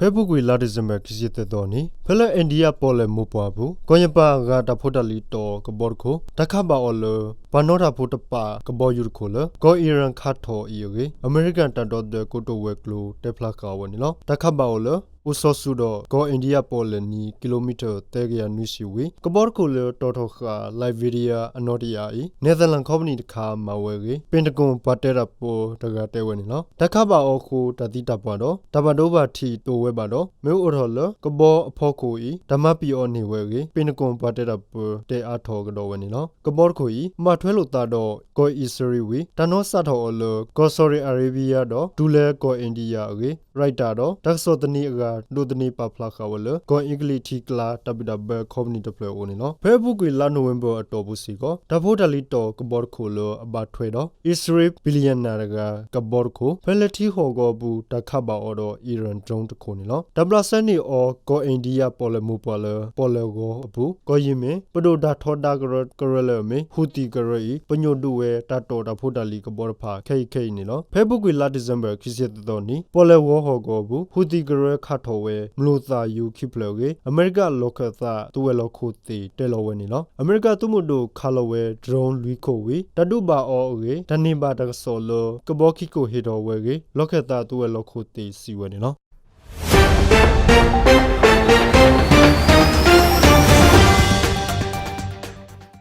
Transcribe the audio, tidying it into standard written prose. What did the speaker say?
Facebook ဝေလာဒီဇမ်ဘာခစီတဲ့တော်နီဖလဲအိန္ဒိယပေါ်လဲမပွားဘူးကိုညပါကတဖို့တလီတော်ကဘော့ကိုတခါပါအော်လဘာနောတာဖို့တပါကဘောယူကိုလကိုအီရန်ခတ်တော်အီယိုကေအမေရိကန်တန်တော်တဲ့ကိုတိုဝဲကလိုတက်ဖလာကာဝနီလောတခါပါအော်လဥစောစုတော့ကိုအိန္ဒိယပေါ်လနီကီလိုမီတာတဲကရနွီစီဝေကဘော့ကိုလတော်တော်ခလိုက်ဗီဒီယအနော်ဒီယာဤနယ်သာလန်ကော်ပဏီတခါမဝဲကေပင်တကွန်ဘတ်တဲရပိုတကတဲဝဲနီလောတခါပါအော်ကိုတတိတပွားတော့တဘဒိုဘာထီတိုဝဲပါတော့မြို့အော်တော်လကဘောအဖို့ကိုဤဓမ္မပီအော်နေဝဲကေပင်တကွန်ဘတ်တဲရပိုတဲအားထော်ကတော့ဝဲနီလောကဘော့ကိုဤမထွဲလို့တာတော့ကိုအီစရီဝီတနောစထော်အော်လကိုဆော်ရီအာရေဗီးယားတော့ဒူလဲကိုအိန္ဒိယကေရိုက်တာတော့တက်ဆော့တနီအကဒိုတနီပါဖလာခဝလကိုအင်္ဂလိပ်တီကလာတပိတဘကောမနီတပလောနေနော်ဖေဘူးကလာနိုဝင်ဘာအတော်ဘူးစီကိုတဖို့တလီတော့ကဘော့ခိုလအဘထွေတော့အစ္စရေးဘီလီယံနာကကဘော့ကိုဖဲလက်တီဟောကောဘူးတခပါအော်တော့အီရန်ဒရုန်းတခုနေနော်ဒဘလဆန်နီအော်ကိုအိန္ဒိယပေါ်လမူပေါ်လပေါ်လကိုအဘူးကိုယီမင်ပဒိုဒါထောဒါကရလမေဟူတီကရီပညိုဒူဝဲတတော်တဖို့တလီကဘော့ဖာခိနေနော်ဖေဘူးကလာဒီဇမ်ဘာခီစစ်တော်နီပေါ်လဝဟောကောဘူးဟူတီကရခတ်တော်ဝဲမလို့သာယူခိပလောကေအမေရိကလောကသတူဝဲလောခိုတီတဲလောဝဲနီနော်အမေရိကသူမှုတို့ခါလောဝဲဒရုန်းလူခိုဝေတတုပါအော်ကေတနိပါတကဆောလောကဘောခိကိုဟေတော်ဝဲကေလောကသတူဝဲလောခိုတီစီဝဲနီနော်